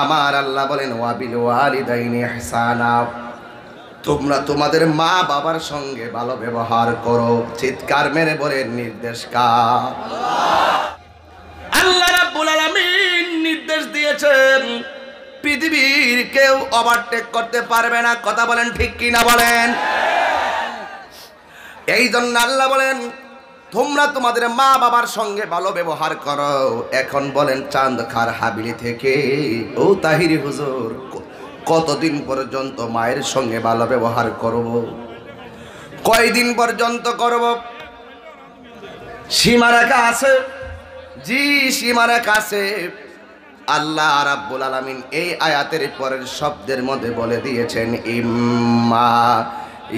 আমার আল্লাহ বলেন ওয়াবিল ওয়ালিদাইনি ইহসানা, তোমরা তোমাদের মা বাবার সঙ্গে ভালো ব্যবহার করো। চিৎকার মেরে বলেন নির্দেশ কার? আল্লাহ রাব্বুল আলামিন নির্দেশ দিয়েছেন পৃথিবীর কেউ ওভারটেক করতে পারবে না। কথা বলেন ঠিক কি না বলেন? এই জন্য আল্লাহ বলেন তোমরা তোমাদের মা বাবার সঙ্গে ভালো ব্যবহার করো। এখন বলেন চাঁদ খার হাবিলি থেকে ও তাহিরি হুজুর কতদিন পর্যন্ত মায়ের সঙ্গে ভালো ব্যবহার করব? কয়দিন পর্যন্ত করব? সীমারেখা আছে, জি সীমারেখা আছে। আল্লাহ রাব্বুল আলামিন এই আয়াতের পরের শব্দের মধ্যে বলে দিয়েছেন ইম্মা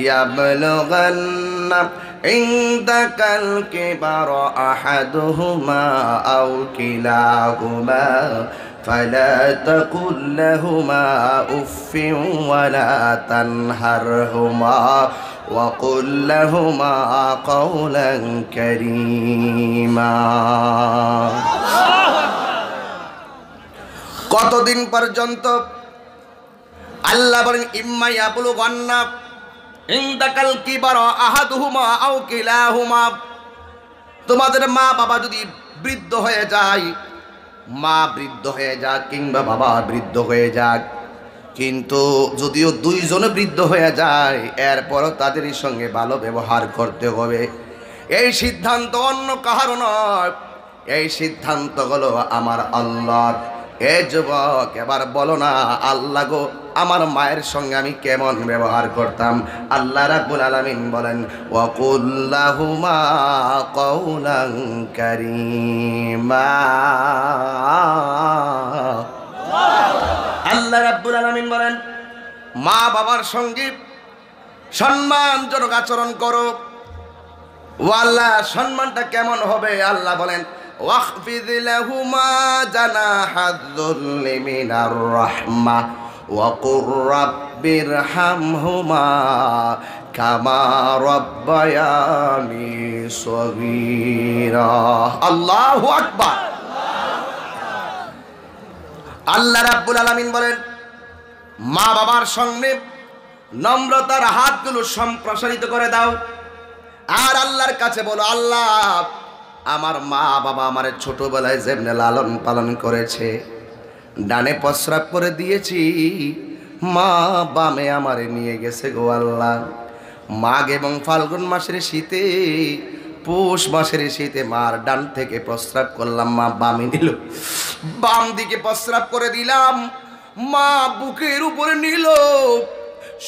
ইয়াবলুগান্না ইনদাকাল কিবারা আহাদুহুমা আও কিলাহুমা ফালা তাকুল লাহুমা উফফিন ওয়ালা তানহারহুমা وقل لهما قولا كريما। কতদিন পর্যন্ত? আল্লাহ বলেন ইম্মা ইয়াবলুগান্না ইনদাকাল কিবারা আহাদুহুমা আও কিলাহুমা, তোমাদের মা বাবা যদি বৃদ্ধ হয়ে যায়, মা বৃদ্ধ হয়ে যাক কিংবা বাবা বৃদ্ধ হয়ে যাক, কিন্তু যদিও দুইজনে বৃদ্ধ হয়ে যায় এরপরও তাদের সঙ্গে ভালো ব্যবহার করতে হবে। এই সিদ্ধান্ত অন্য কাহার নয়, এই সিদ্ধান্ত হলো আমার আল্লাহর। এ যুবক এবার বলো না আল্লাহ গো আমার মায়ের সঙ্গে আমি কেমন ব্যবহার করতাম? আল্লাহ রাব্বুল আলামিন বলেন ওয়াকুল লাহুমা কওলান কারীমা। আল্লাহ রাব্বুল আলামিন বলেন মা বাবার সঙ্গে সম্মানজনক আচরণ করো। ওয়াল্লাহ সম্মানটা কেমন হবে? আল্লাহ বলেন ওয়াখফিদ লাহুমা জানাহায-যুল্লি মিনার রাহমা ওয়া কুর রাব্বিরহামহুমা কামা রাব্বায়ানি সগীরা। আল্লাহু আকবার। আল্লাহ রাব্বুল আলামিন বলেন মা বাবার সঙ্গে নম্রতার হাতগুলো সম্প্রসারিত করে দাও। আর আল্লাহর কাছে বলো আল্লাহ আমার মা বাবা আমার ছোটবেলায় যেমনে লালন পালন করেছে, ডানে প্রস্রাব করে দিয়েছি, মা বামে আমারে নিয়ে গেছে গো আল্লাহ। মাঘ এবং ফাল্গুন মাসের শীতে, পৌষ মাসের শীতে মার ডান থেকে প্রস্রাব করলাম, মা বামে নিল, বাম দিকে প্রস্রাব করে দিলাম, মা বুকের উপরে নিল।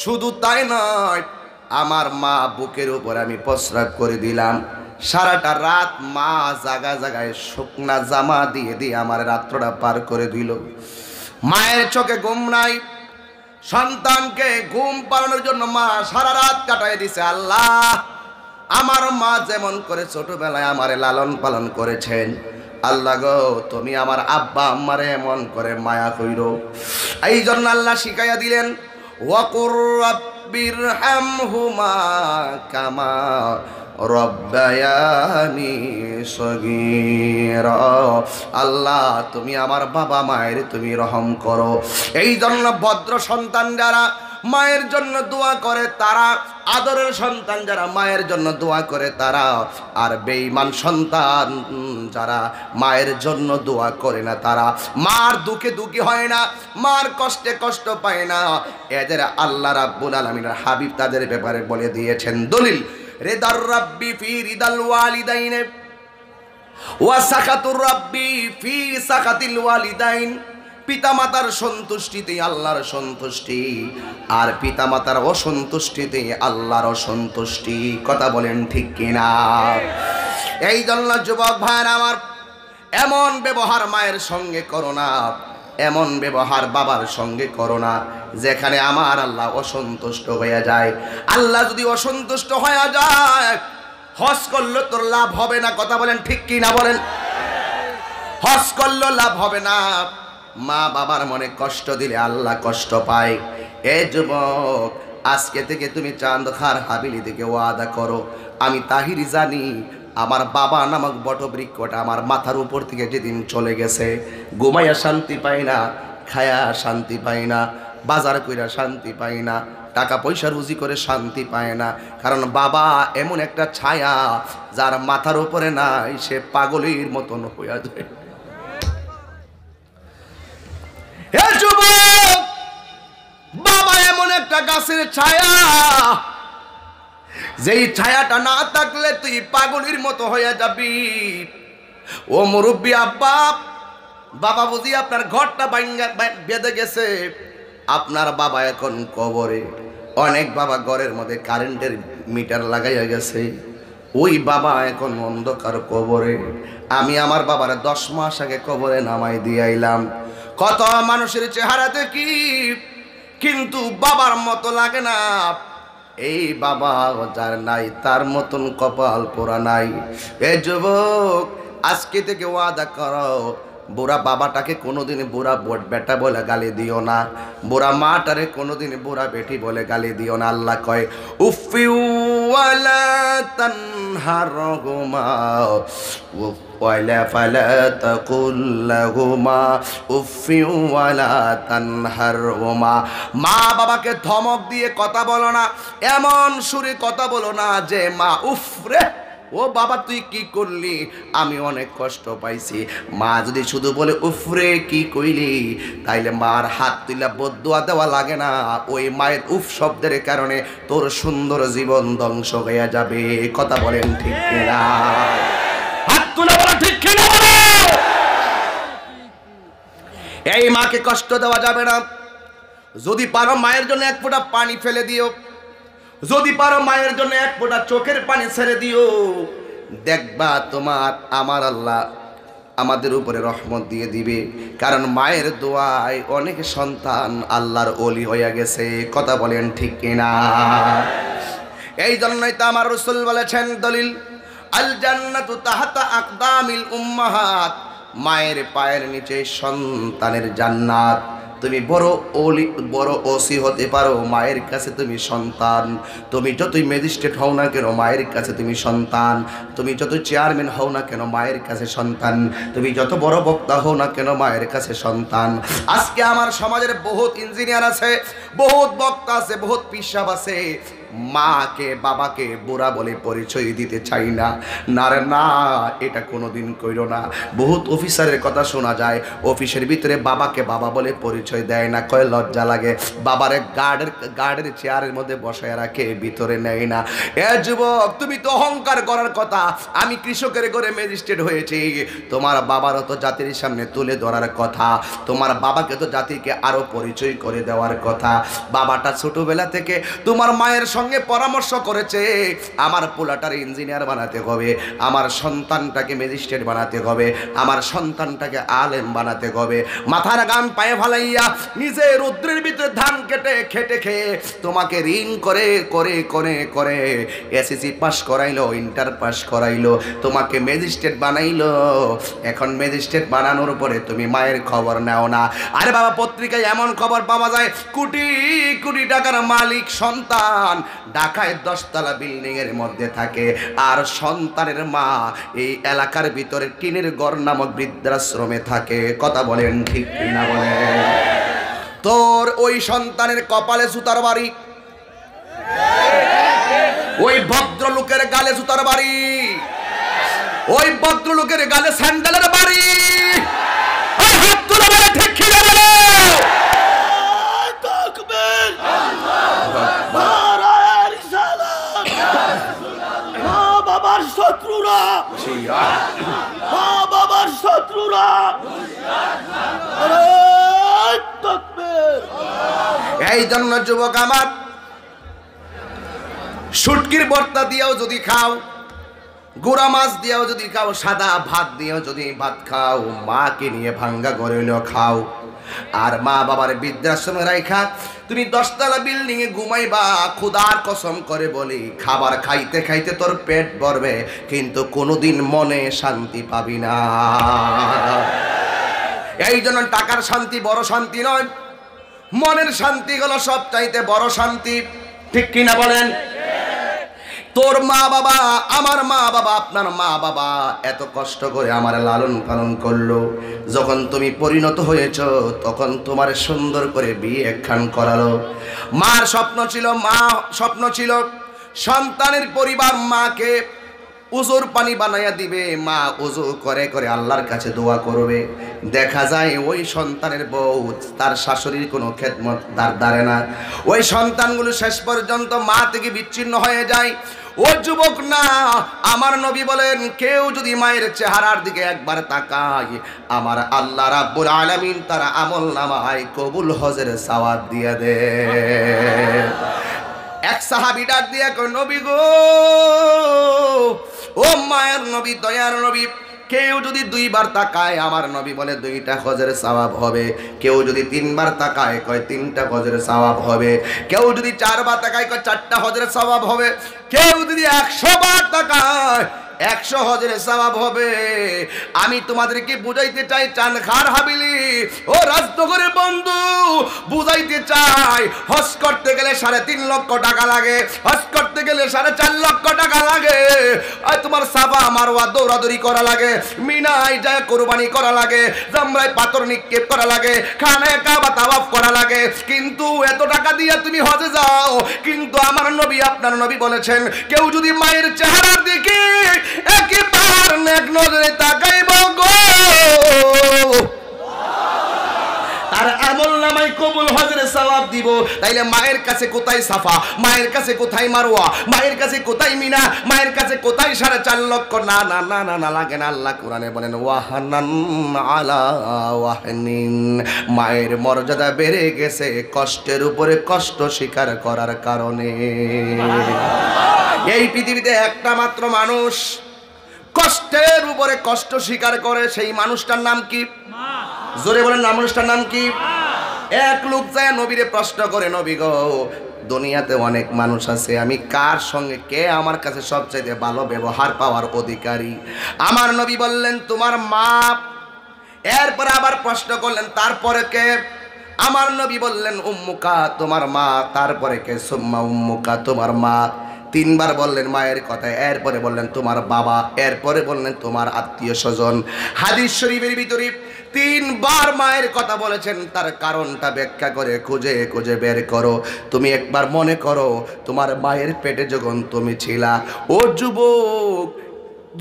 শুধু তাই নয়, আমার মা বুকের উপর আমি প্রস্রাব করে দিলাম। সারাটা রাত মা জায়গা জায়গায় শুকনা জামা দিয়ে দিয়ে আমার রাত্রটা পার করে দিল। মায়ের চোখে ঘুম নাই, সন্তানকে ঘুম পাড়ানোর জন্য মা সারা রাত কাটাই দিছে। আল্লাহ আমার মা যেমন করে ছোটবেলায় আমারে লালন পালন করেছেন, আল্লাহ গো তুমি আমার আব্বা আম্মারে এমন করে মায়া কইরো। এই জন্য আল্লাহ শিখাইয়া দিলেন ওয়াকুর রাব্বিরহামহুমা কামা রব্বায়ানি সগীরা। আল্লাহ তুমি আমার বাবা মায়ের তুমি রহম করো। এই জন্য ভদ্র সন্তান যারা মায়ের জন্য দোয়া করে তারা, আদরের সন্তান যারা মায়ের জন্য দোয়া করে তারা, আর বেঈমান সন্তান যারা মায়ের জন্য দোয়া করে না তারা, মার দুঃখে দুঃখী হয় না, মার কষ্টে কষ্ট পায় না, এদের আল্লাহ রাব্বুল আলামিনের হাবিব তাদের ব্যাপারে বলে দিয়েছেন দলিল রিদার রাব্বি ফি রিদাল ওয়ালিদাইন ওয়া সাখাতুর রাব্বি ফি সাখাতিল ওয়ালিদাইন। পিতামাতার সন্তুষ্টিতে আল্লাহর সন্তুষ্টি, আর পিতামাতার অসন্তুষ্টিতে আল্লাহর অসন্তুষ্টি। কথা বলেন ঠিক কিনা? এই জন্য যুবক ভাইরা আমার, এমন ব্যবহার মায়ের সঙ্গে করো না, এমন ব্যবহার বাবার সঙ্গে করো না যেখানে আমার আল্লাহ অসন্তুষ্ট হয়ে যায়। আল্লাহ যদি অসন্তুষ্ট হয়ে যায়, হজ করলে তোর লাভ হবে না। কথা বলেন ঠিক কিনা বলেন? হজ করলে লাভ হবে না। মা বাবার মনে কষ্ট দিলে আল্লাহ কষ্ট পায়। এ যুবক আজকে থেকে তুমি চাঁদখার হাবিলি থেকে ওয়াদা করো, আমি তাহিরি জানি আমার বাবা নামক বটবৃক্ষটা আমার মাথার উপর থেকে যেদিন চলে গেছে, ঘুমাইয়া শান্তি পাই না, খায়া শান্তি পাই না, বাজার কইরা শান্তি পাই না, টাকা পয়সা রুজি করে শান্তি পায় না। কারণ বাবা এমন একটা ছায়া, যার মাথার উপরে নাই সে পাগলের মতন হইয়া যায়। হে যুবক, বাবা এমন একটা গাছের ছায়া, যেই ছায়াটা না থাকলে তুই পাগলের মতো হয়ে যাবি। ও মুরব্বী আব্বা, বাবা বুঝি আপনার ঘরটা বেঁধে গেছে, আপনার বাবা এখন কবরে। অনেক বাবা ঘরের মধ্যে কারেন্টের মিটার লাগাইয়া গেছে, ওই বাবা এখন অন্ধকার কবরে। আমি আমার বাবার 10 মাস আগে কবরে নামাই দিয়ে আইলাম। কত মানুষের চেহারা দেখি, কিন্তু বাবার মতো লাগে না। এই বাবা যার নাই তার মতন কপাল পোড়া নাই। এ যুবক, আজকে থেকে ওয়াদা করো, বুড়া বাবাটাকে কোনোদিন বুড়া বেটা বলে গালি দিও না, বুড়া মাটারে কোনোদিন বুড়া বেটি বলে গালি দিও না। আল্লাহ কয় উফি ওয়ালা তানহারহুমা ওয়ালা ফালা তাকুল লাহুমা উফি ওয়ালা তানহারহুমা। মা বাবাকে ধমক দিয়ে কথা বলো না, এমন সুরে কথা বলো না যে মা উফরে, ও বাবা তুই কি করলি, আমি অনেক কষ্ট পাইছি। মা যদি শুধু বলে উফরে কি কইলি, তাইলে মার হাত তুইলা বদদুয়া দেওয়া লাগে না। ওই মায়ের উফ শব্দের কারণে তোর সুন্দর জীবন ধ্বংস হয়ে যাবে। কথা বলেন ঠিক কিনা? হাত তুলে বলা ঠিক কিনা? এই মাকে কষ্ট দেওয়া যাবে না। যদি পারো মায়ের জন্য এক ফোঁটা পানি ফেলে দিও, যদি পারো মায়ের জন্য এক ফোঁটা চোখের পানি ছেড়ে দিও, দেখবা তোমার আমার আল্লাহ আমাদের উপরে রহমত দিয়ে দিবে। কারণ মায়ের দোয়ায় অনেক সন্তান আল্লাহর ওলি হয়ে গেছে। কথা বলেন ঠিক কিনা? এই জন্যই তো আমার রাসূল বলেছেন, দলিল আল জান্নাতু তাহতা আকদামিল উম্মাহাত, মায়ের পায়ের নিচে সন্তানের জান্নাত। তুমি বড় ওলি, বড় ওসি হতে পারো, মায়ের কাছে তুমি সন্তান। তুমি যতই ম্যাজিস্ট্রেট হও না কেন, মায়ের কাছে তুমি সন্তান। তুমি যত চেয়ারম্যান হও না কেন, মায়ের কাছে সন্তান। তুমি যত বড় বক্তা হও না কেন, মায়ের কাছে সন্তান। আজকে আমার সমাজের বহুত ইঞ্জিনিয়ার আছে, বহুত বক্তা আছে, বহুত পিসাব আছে, মাকে বাবাকে বুড়া বলে পরিচয় দিতে চাই না। না রে না, এটা কোনোদিন কইরো না। বহুত অফিসারের কথা শোনা যায়, অফিসের ভিতরে বাবাকে বাবা বলে পরিচয় দেয় না, কয় লজ্জা লাগে। বাবারে গার্ডের চেয়ারের মধ্যে বসায় রাখে, ভিতরে নেয় না। এ যুবক, তুমি তো অহংকার করার কথা, আমি কৃষকের ঘরে ম্যাজিস্ট্রেট হয়েছি। তোমার বাবারও তো জাতির সামনে তুলে ধরার কথা, তোমার বাবাকে তো জাতিকে আরো পরিচয় করে দেওয়ার কথা। বাবাটা ছোটবেলা থেকে তোমার মায়ের সঙ্গে পরামর্শ করেছে, আমার পোলাটার ইঞ্জিনিয়ার বানাতে হবে, আমার সন্তানটাকে ম্যাজিস্ট্রেট বানাতে হবে, আমার সন্তানটাকে আলেম বানাতে হবে। মাথার গাম পায়ে ফালাইয়া নিজে রৌদ্রের ভিতরে ধান কেটে খেটে খেয়ে তোমাকে ঋণ করে করে করে করে এসএসসি পাস করাইলো, ইন্টার পাস করাইলো, তোমাকে ম্যাজিস্ট্রেট বানাইলো। এখন ম্যাজিস্ট্রেট বানানোর পরে তুমি মায়ের খবর নাও না। আরে বাবা, পত্রিকায় এমন খবর পাওয়া যায়, কোটি কোটি টাকার মালিক সন্তান ঢাকায় 10 তলা বিল্ডিং এর মধ্যে থাকে, আর সন্তানের মা এই এলাকার ভিতরে টিনের ঘর নামক বৃদ্ধাশ্রমে থাকে। কথা বলেন ঠিক কিনা? বলেন। তোর ওই সন্তানের কপালে জুতার বাড়ি, ওই ভদ্রলোকের গালে জুতার বাড়ি, ওই ভদ্রলোকের গালে স্যান্ডেলের বাড়ি। হাত তুলে বলে ঠিক কিনা? বলে বাবার শত্রুরা, বাবার শত্রুরা, এই জন্য যুবক আমার, শুটকির ভর্তা দিয়েও যদি খাও, গুড়া মাছ দিয়েও যদি খাও, সাদা ভাত দিয়েও যদি ভাত খাও, মাকে নিয়ে ভাঙ্গা গড়েলেও খাও, আর মা বাবার বৃদ্ধাশ্রমে রাইখা তুমি 10 তলা বিল্ডিং এ ঘুমাইবা, খোদার কসম করে বলি, খাবার খাইতে খাইতে তোর পেট ভরবে, কিন্তু কোনোদিন মনে শান্তি পাবি না। এই জন্য টাকার শান্তি বড় শান্তি নয়, মনের শান্তি হলো সব চাইতে বড় শান্তি। ঠিক কিনা বলেন? তোর মা বাবা, আমার মা বাবা, আপনার মা বাবা এত কষ্ট করে আমার লালন পালন করলো, যখন তুমি পরিণত হয়েছ তখন তোমার সুন্দর করে বিয়ে একখান করালো। মার স্বপ্ন ছিল সন্তানের পরিবার মাকে উজুর পানি বানাইয়া দিবে, মা উজু করে করে আল্লাহর কাছে দোয়া করবে। দেখা যায় ওই সন্তানের বউ তার শাশুড়ির কোনো খেদমত দাঁড়ে না, ওই সন্তানগুলো শেষ পর্যন্ত মা থেকে বিচ্ছিন্ন হয়ে যায়। ও যুবক না, আমার নবী বলেন কেউ যদি মায়ের চেহারার দিকে একবার তাকায়, আমার আল্লাহ রাব্বুল আলামিন তার আমল নামায় কবুল হজের সওয়াব দিয়ে দেয়। এক সাহাবী ডাক দিয়া কয়, নবী গো, ও মায়ের নবী, দয়ার নবী, কেউ যদি 2 বার তাকায়, আমার নবী বলে 2টা হজের সওয়াব হবে। কেউ যদি 3 বার তাকায়, কয় 3টা হজের সওয়াব হবে। কেউ যদি 4 বার তাকায়, কয় 4টা হজের সওয়াব হবে। কেউ যদি 100 বার তাকায়, 100 হজের সওয়াব হবে। আমি তোমাদেরকে বুঝাইতে চাই, চানখার হাবিলি ও রাজনগরের বন্ধু, বুঝাইতে চাই, হজ করতে গেলে 3.5 লক্ষ টাকা লাগে, হজ করতে গেলে 4.5 লক্ষ টাকা লাগে। আর তোমার সাফা মারওয়া দৌড়াদৌড়ি করা লাগে, মিনায় যায় কোরবানি করা লাগে, জামরায় পাথর নিক্ষেপ করা লাগে, খানায় কাবা তাওয়াফ করা লাগে। কিন্তু এত টাকা দিয়ে তুমি হজে যাও, কিন্তু আমার নবী, আপনার নবী বলেছেন কেউ যদি মায়ের চেহারার দিকে একবার নেক নজরে তাকাইব গো, তার আমল নামায় কবুল হজের সওয়াব দিব। তাইলে মায়ের কাছে কোথায় সাফা, মায়ের কাছে কোথায় মারওয়া, মায়ের কাছে কোথায় মিনা, মায়ের কাছে কোথায় 4.5 লক্ষ? না না না না না, লাগে না। আল্লাহ কোরআনে বলেন ওয়াহানান আলা ওয়াহনিন, মায়ের মর্যাদা বেড়ে গেছে কষ্টের উপরে কষ্ট স্বীকার করার কারণে। এই পৃথিবীতে একটা মাত্র মানুষ কষ্টের উপরে কষ্ট স্বীকার করে, সেই মানুষটার নাম কি? জোরে বলেন, মানুষটার নাম কি? এক লোক যায় নবীরে প্রশ্ন করে, নবী গো, দুনিয়াতে অনেক মানুষ আছে, আমি কার সঙ্গে, কে আমার কাছে সবচাইতে ভালো ব্যবহার পাওয়ার অধিকারী? আমার নবী বললেন তোমার মা। এরপর আবার প্রশ্ন করলেন তারপরে কে? আমার নবী বললেন উম্মুকা, তোমার মা। তারপরে কে? সুম্মা উম্মুকা, তোমার মা। 3 বার বললেন মায়ের কথা, এরপরে বললেন তোমার বাবা, এরপরে বললেন তোমার আত্মীয় স্বজন। হাদিস শরীফের ভিতরে 3 বার মায়ের কথা বলেছেন। তার কারণটা ব্যাখ্যা করে খুঁজে খুঁজে বের করো। তুমি একবার মনে করো, তোমার মায়ের পেটে যখন তুমি ছিলা, ও যুবক,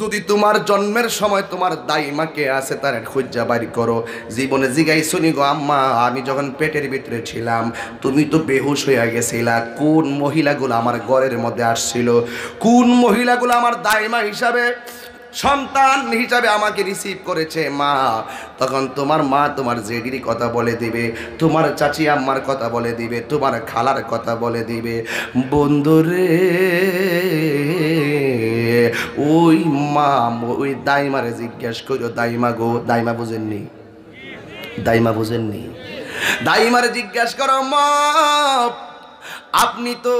যদি তোমার জন্মের সময় তোমার দাইমাকে আছে তার খুঁজা বাড়ি করো। জীবনে জিগাই শুনি গো আম্মা, আমি যখন পেটের ভিতরে ছিলাম তুমি তো বেহুশ হয়ে গেছিলা, কোন মহিলাগুলো আমার ঘরের মধ্যে আসছিল, কোন মহিলাগুলো আমার দাইমা হিসাবে, সন্তান হিসাবে আমাকে রিসিভ করেছে? মা, তখন তোমার মা তোমার জেডির কথা বলে দিবে, তোমার চাচি আম্মার কথা বলে দিবে, তোমার খালার কথা বলে দিবে। বন্ধুরে, ওই মা ওই দাইমারে জিজ্ঞেস করো, দাইমা গো, দাইমা বুঝেননি? দাইমা বুঝেননি? দাইমারে জিজ্ঞেস করো, মা আপনি তো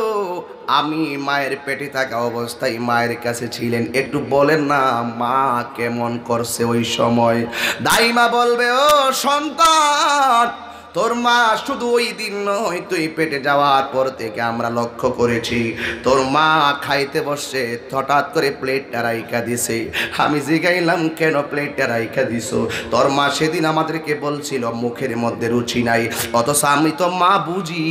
আমি মায়ের পেটে থাকা অবস্থায় মায়ের কাছে ছিলেন, একটু বলেন না মা কেমন করছে ওই সময়? দাইমা বলবে, ও সন্তান, তোর মা শুধু ওই দিন নয়, তুই পেটে যাওয়ার পর থেকে আমরা লক্ষ্য করেছি তোর মা খাইতে বসে হঠাৎ করে প্লেটটা রাইখা দিছে। আমি জিগাইলাম কেন প্লেটটা রাইখা দিছো? তোর মা সেদিন আমাদেরকে বলছিল মুখের মধ্যে রুচি নাই, অথচ আমি তো মা বুঝি,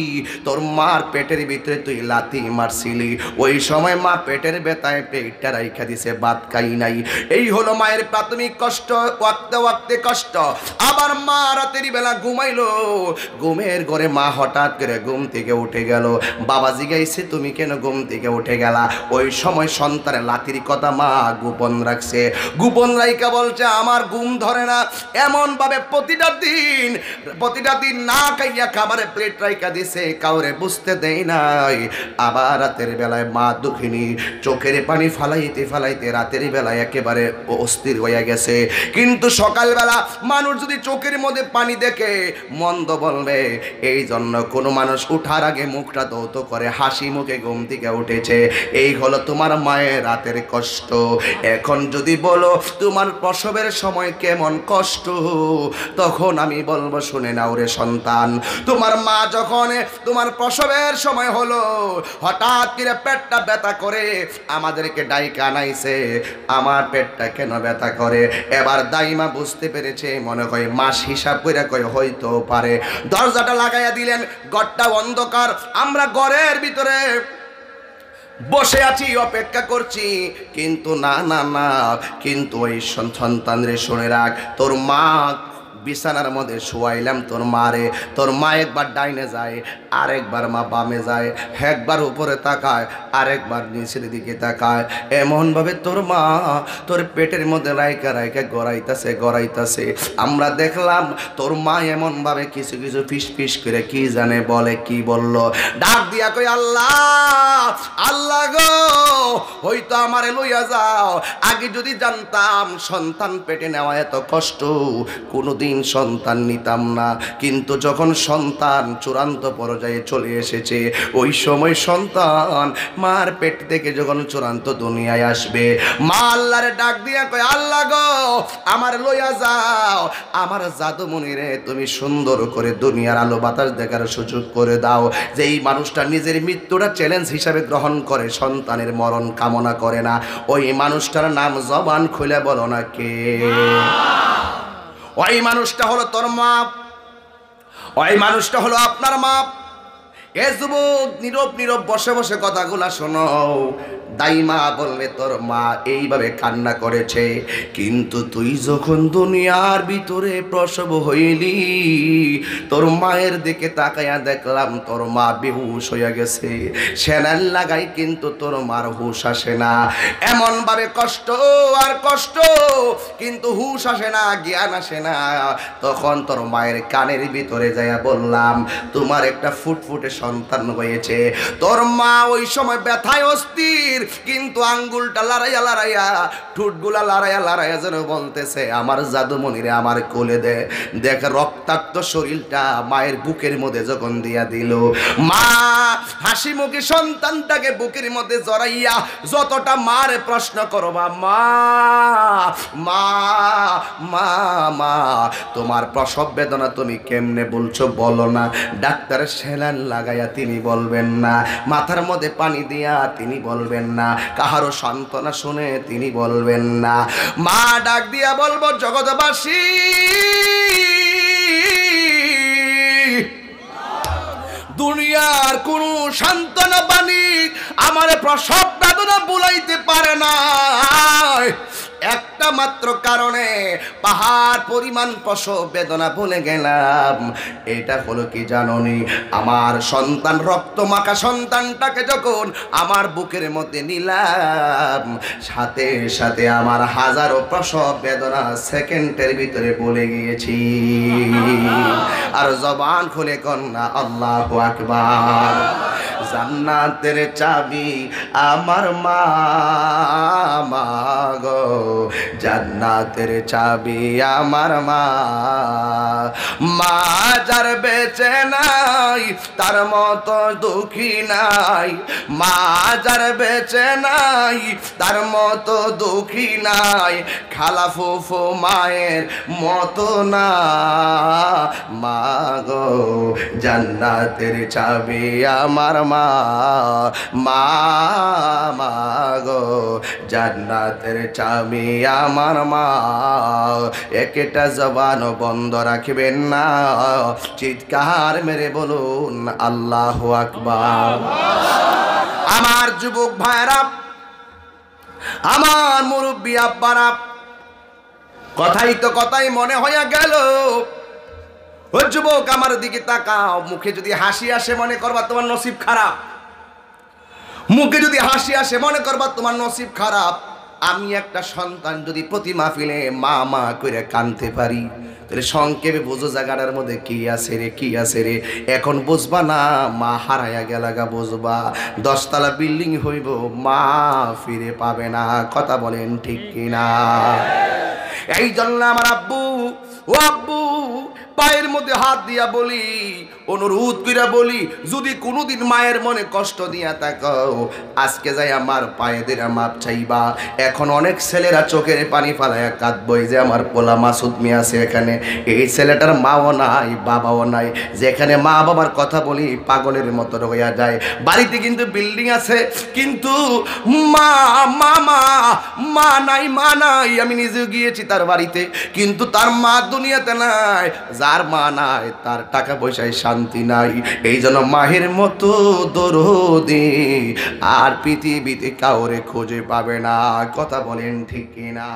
তোর মার পেটের ভিতরে তুই লাথি মারছিলি, ওই সময় মা পেটের ব্যথায় পেটটা রাইখা দিছে, ভাত খাই নাই। এই হলো মায়ের প্রাথমিক কষ্ট, ওয়াক্তে ওয়াক্তে কষ্ট। আবার মা রাতের বেলা ঘুমাইলো, ঘুমের ঘরে মা হঠাৎ করে ঘুম থেকে উঠে গেল। বাবা জিগাইছে তুমি কেন ঘুম থেকে উঠে গেলা? ওই সময় সন্তানের লাতির কথা মা গোপন রাখছে, গোপন রাইকা বলছে আমার ঘুম ধরে না, এমন ভাবে প্রতিটা দিন না খাইয়া খাবারে প্লেট রাইকা দিছে, কাউরে বুঝতে দেয় নাই। আবার রাতের বেলায় মা দুঃখিনী, চোখের পানি ফালাইতে ফালাইতে রাতের বেলায় একেবারে অস্থির হয়ে গেছে। কিন্তু সকালবেলা মানুষ যদি চোখের মধ্যে পানি দেখে মন মন্দ বলবে। এই জন্য কোনো মানুষ উঠার আগে মুখটা ধৌত করে হাসি মুখে ঘুম থেকে উঠেছে, এই হলো তোমার মায়ের রাতের কষ্ট। এখন যদি বলো তোমার প্রসবের সময় কেমন কষ্ট, তখন আমি বলবো শুনে নাও রে সন্তান, তোমার মা যখন তোমার প্রসবের সময় হলো হঠাৎ করে পেটটা ব্যথা করে আমাদেরকে ডাইকা আনাইছে, আমার পেটটা কেন ব্যথা করে, এবার দাইমা বুঝতে পেরেছে, মনে হয় মাস হিসাব করে কয় হইতো পারে। দরজাটা লাগাইয়া দিলেন, ঘরটা অন্ধকার, আমরা ঘরের ভিতরে বসে আছি অপেক্ষা করছি, কিন্তু না না না, কিন্তু ওই সন্তান রে শুনে রাখ, তোর মা বিছানার মধ্যে শোয়াইলাম তোর মারে, তোর মা একবার ডাইনে যায়, আরেকবার মা বামে যায়, একবার উপরে তাকায়, আরেকবার নিচের দিকে তাকায়, এমনভাবে তোর মা তোর পেটের মধ্যে রাইকা রাইকা গড়াইতাছে। আমরা দেখলাম তোর মা এমনভাবে কিছু কিছু ফিস ফিস করে কি জানে বলে, কি বলল, ডাক দিয়া কই আল্লাহ আল্লাহ গো, হয়তো আমারে লইয়া যাও, আগে যদি জানতাম সন্তান পেটে নেওয়া এত কষ্ট, কোনোদিন সন্তান নিতাম না। কিন্তু যখন সন্তান চূড়ান্ত পর্যায়ে চলে এসেছে, ওই সময় সন্তান মার পেট থেকে যখন চূড়ান্ত দুনিয়ায় আসবে, মা আল্লাহরে ডাক দিয়া কয় আল্লাহ গো আমার লইয়া যাও, আমার জাদুমণি রে তুমি সুন্দর করে দুনিয়ার আলো বাতাস দেখার সুযোগ করে দাও। যেই মানুষটা নিজের মৃত্যুটা চ্যালেঞ্জ হিসাবে গ্রহণ করে, সন্তানের মরণ কামনা করে না, ওই মানুষটার নাম জবান খুলে বলো না কে? ওই মানুষটা হলো তোর মা, ওই মানুষটা হলো আপনার মা। এ যুবক নীরব নীরব বসে বসে কথাগুলা শোনো। দাইমা বললে তোর মা এইভাবে কান্না করেছে, কিন্তু তুই যখন দুনিয়ার ভিতরে প্রসব হইলি, তোর মায়ের দিকে তাকাইয়া দেখলাম তোর মা বেহুশ হইয়া গেছে, সেনাল লাগাই কিন্তু তোর মার হুশ আসে না, এমন ভাবে কষ্ট আর কষ্ট, কিন্তু হুশ আসে না, জ্ঞান আসে না। তখন তোর মায়ের কানের ভিতরে যাইয়া বললাম তোমার একটা ফুটফুটে সন্তান হয়েছে। তোর মা ওই সময় ব্যথায় অস্থির, কিন্তু আঙ্গুলটা লড়াইয়া ঠোঁটগুলা লড়াইয়া যেন বলতেছে আমার জাদুমণিরে আমার কোলে দে। দেখ রক্তাক্ত শরীরটা মায়ের বুকের মধ্যে যখন দিয়া দিল, মা হাসি মুখে সন্তানটাকে বুকের মধ্যে জড়াইয়া যতটা মারে প্রশ্ন করবা, মা মা মা মা তোমার প্রসব বেদনা তুমি কেমনে বলছো বলো না। ডাক্তারের সেলাইন লাগাইয়া তিনি বলবেন না, মাথার মধ্যে পানি দিয়া তিনি বলবেন না, কাহারও সান্ত্বনা শুনে তিনি বলবেন না। মা ডাক দিয়া বলবো জগৎবাসী, দুনিয়ার কোন সান্ত্বনা বাণী আমার প্রসব বেদনা বুলাইতে পারে না। একটা মাত্র কারণে পাহাড় পরিমাণ প্রসব বেদনা ভুলে গেলাম, এটা হলো কি জানোনি? আমার সন্তান রক্ত মাখা সন্তানটাকে যখন আমার বুকের মধ্যে নিলাম, সাথে সাথে আমার হাজারো প্রসব বেদনা সেকেন্ডের ভিতরে ভুলে গিয়েছি। আর জবান খুলে কন্যা আল্লাহু আকবার। জান্নাতের চাবি আমার মা, মা গো জান্নাতের চাবি আমার মা। মা যার বেঁচে নাই তার মতো দুঃখী নাই, মা যার বেঁচে নাই তার মতো দুঃখী নাই, খালা ফুফু মায়ের মতো না। মা গো জান্নাতের চাবি আমার মা, মা মা গো জান্নাতের চাবি আমার মা। একটা জবান বন্ধ রাখবেন না, চিৎকার মেরে বলুন আল্লাহু আকবার। আমার যুবক ভাইরা, আমার মুরব্বী আব্বারা, কথাই তো কথাই মনে হইয়া গেল। ও যুবক আমার দিকে তাকাও, মুখে যদি হাসি আসে মনে করবা তোমার নসিব খারাপ, মুখে যদি হাসি আসে মনে করবা তোমার নসিব খারাপ। আমি একটা সন্তান যদি প্রতি মাহফিলে মা মা করে কানতে পারি, তাহলে সংক্ষেপে বুঝো জায়গাটার মধ্যে কি আছে রে, কি আছে রে। এখন বুঝবা না, মা হারাইয়া গেলাগা বুঝবা। 10 তলা বিল্ডিং হইব, মা ফিরে পাবে না। কথা বলেন ঠিক কিনা? এই জন্য আমার আব্বু, ও আব্বু পায়ের মধ্যে হাত দিয়া বলি, অনুরোধ কইরা বলি, যদি কোনোদিন মায়ের মনে কষ্ট দিয়া থাকো, আজকে যাই আমার পায়ে দিয়া মাপ চাইবা। এখন অনেক ছেলেরা চোখের পানি ফালায়া কাঁদবই যে আমার পোলা মাসুদ মিয়া আছে এখানে, এই ছেলেটার মাও নাই বাবাও নাই, যেখানে মা বাবার কথা বলি পাগলের মতো হইয়া যায়। বাড়িতে কিন্তু বিল্ডিং আছে, কিন্তু মা মামা মা নাই, মা নাই। আমি নিজেও গিয়েছি তার বাড়িতে, কিন্তু তার মা দুনিয়াতে নাই। যার মা নাই তার টাকা পয়সায় শান্তি নাই। এই জন্য মাহের মতো দরদি আর পৃথিবীতে কাউরে খুঁজে পাবে না। কথা বলেন ঠিক কিনা?